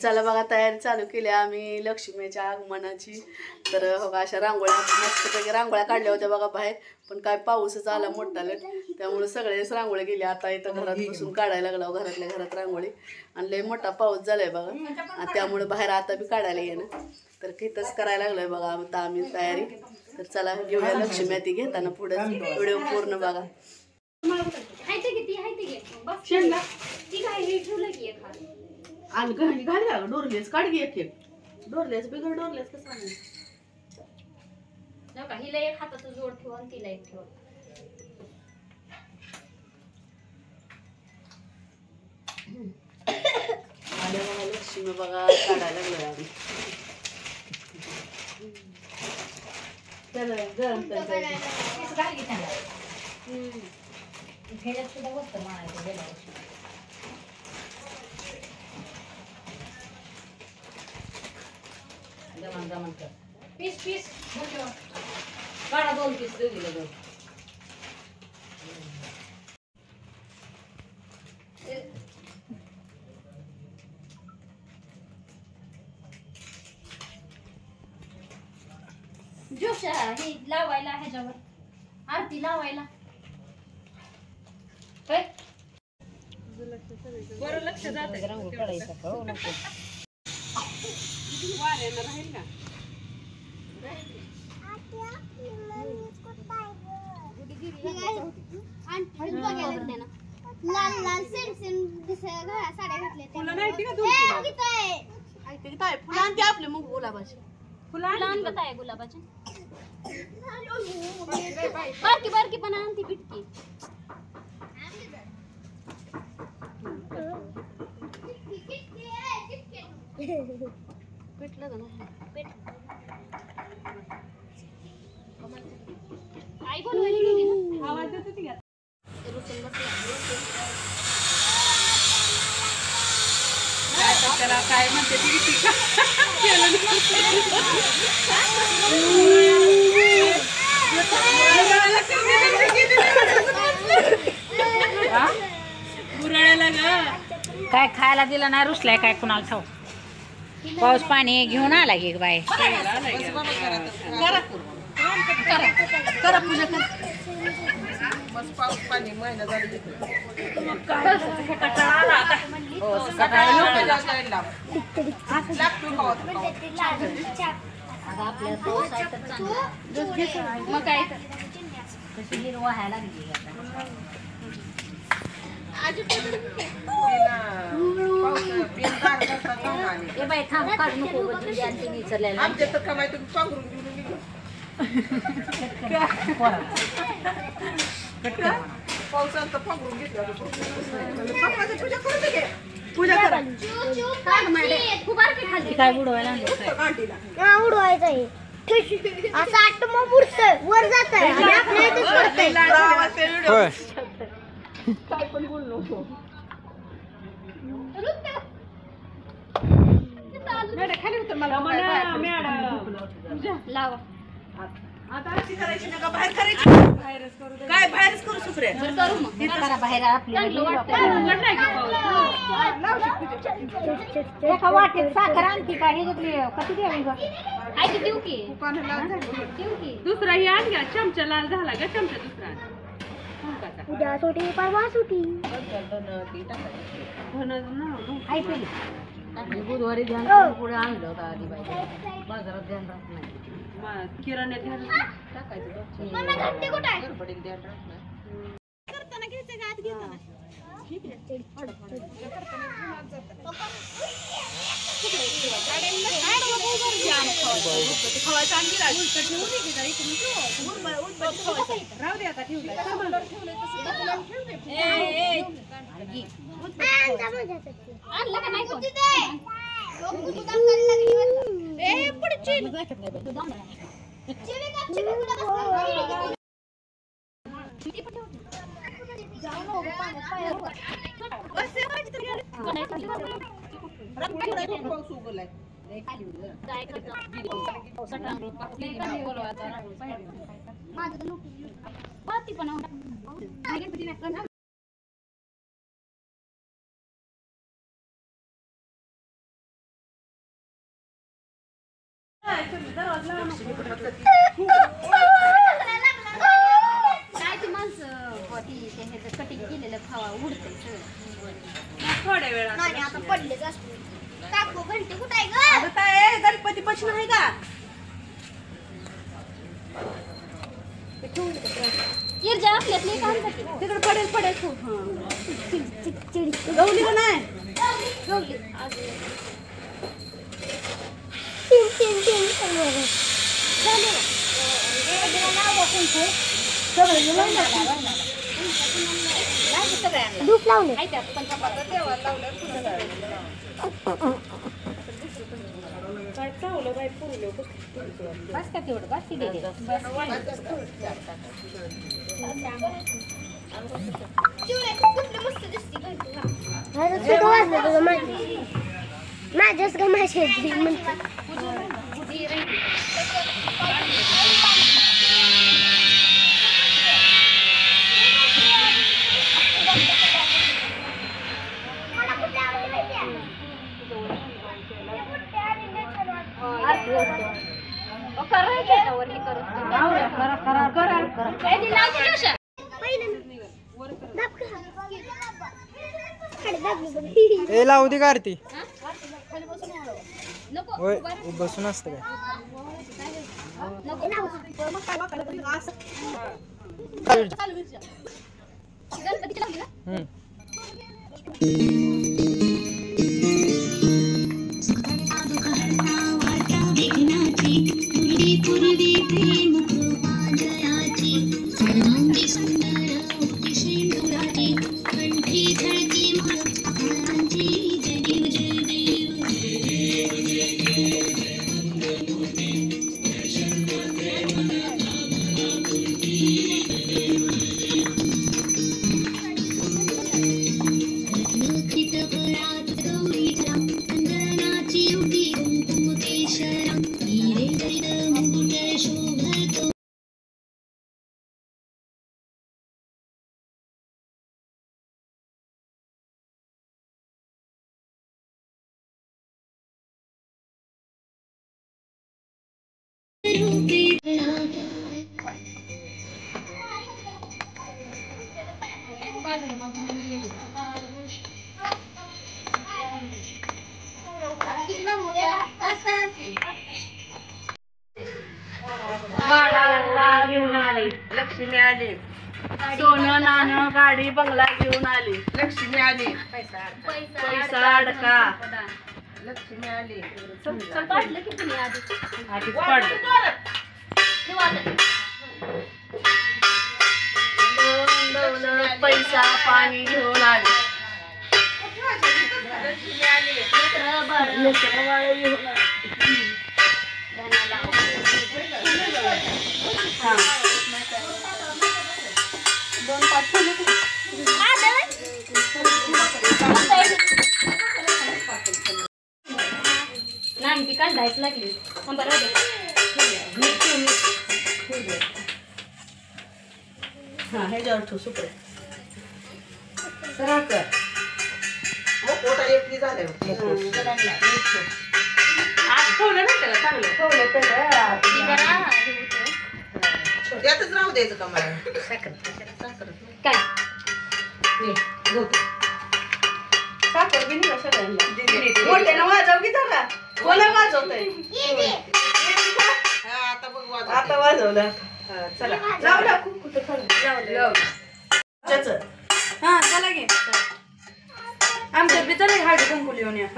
चला बघा तयारी चालू केली आम्ही लक्ष्मीच्या आगमनाची. तर हो अशा रांगोळ्या मस्तपैकी रांगोळ्या काढल्या होत्या बघा बाहेर, पण काय पाऊसच आला मोठाले त्यामुळे सगळेच रांगोळ्या गेल्या. आता इथं घरात बसून काढायला लागला घरातल्या घरात रांगोळी आणि लय मोठा पाऊस झालाय बघा आणि त्यामुळे बाहेर आता बी काढायला येणं. तर तिथंच करायला लागलोय बघा आता आम्ही तयारी. तर चला घेऊया लक्ष्मी ती घेताना पुढे व्हिडिओ पूर्ण बघा. डोरलेस काढ घे एक डोरलेस बिगर डोरलेस कसं हिला एक हाताचं जोड ठेव आणि तिला एक ठेव. आल्या बघा लक्ष्मी बघा काढायला लागलोय आम्ही. गरम सुद्धा वस्त म्हणायचं गेल्या वर्षी. जमान जमान कर पीस पीस काढा 2 पीस दोघीला 2. जोश हे लावायला ह्याच्यावर आरती लावायला काय बरं लक्ष जातं रांगोळ काढायचं हो नको वाऱ्यानं राहील ना. लाल लाल सेम साड्या घातल्या फुलं नाही का फुलं आणते आपले मग गुलाबाचे फुलं बताय गुलाबाचे बारकी बारकी पण आणती बिटकी. पेटलं का ना आई बोलवायला गेली ना आवाज येतो ती त्याला काय म्हणते ती काय खायला दिलं नाही रुसलाय काय कुणाला ठाऊ. पाऊस पाणी घेऊन आला की बाय करा पूजा कर. बस पाऊस पाणी महिना झाली मग काय कशी हिरवा व्हायला लागली ए बाई थांब काढ नको विचारलेला आमच्या तर कमाई तुम्ही पांघरून घेऊन पावसात तर पांघरून घेतलं पूजा करू दे पूजा करा. काय बुडवायला उडवायचं आहे असं आठ मग उडतं वर जात काय पण बोललो खाली होतं मला लावा आता अशी करायची ना का बाहेर करायची काय बाहेरच करू सुप्रे करू मग करा बाहेर आपल्याला वाटेत साखर आणखी काय कधी द्यावी ग आई की देऊ की देऊ की दुसरा ही आण घ्या चमचा लाल झाला का चमचा दुसरा उद्या सुटी परवा सुटी बुधवारी ध्यान पुढे आणलं होतं आधी बाई बाजारात ध्यान राहत नाही किराण्यात टाकायचं करताना घ्यायचं का आत घेताना ठीक आहे राहू दे आता ठेवलं आणलं का नाही पण काय ती माणसं कटिंग केलेलं खावा उडतंय सगळं थोड्या वेळा नाही आता पडलेच असते काकू घंटे कुठे आहे ग आता काय गणपती पासून आहे का इर्जा आपल्यातली काम करते तिकडे पडेल खूप गवली का नाही गवली आज तीन झाले धूप लावले बस का तेवढं बस की दे माझ्याच का माझ्या म्हणते ए लावू दे का आरती होय बसून असतं काय लक्ष्मी आली सोनं नाणं गाडी बंगला घेऊन आली लक्ष्मी आली पैसा अडका लक्ष्मी आली पाडलं की तुम्ही आधी आधीच पाडलं पैसा पाणी घेऊन आली नाही ती काढायच लागली हा ह्याच्यावर ठेव सुपडे सरळ कर आज ठेवलं ना त्याला चांगलं ठेवलं त्यातच राहू द्यायचं का मला काय साखर बी नाही सगळ्यांना मोठ्यानं वाजव की जरा कोणा वाजवतंय आता वाजवलं चला जाऊ ना खूप कुठं जाऊ हा चला घे आमच्या बी चला हळदी कुंकू लिहून या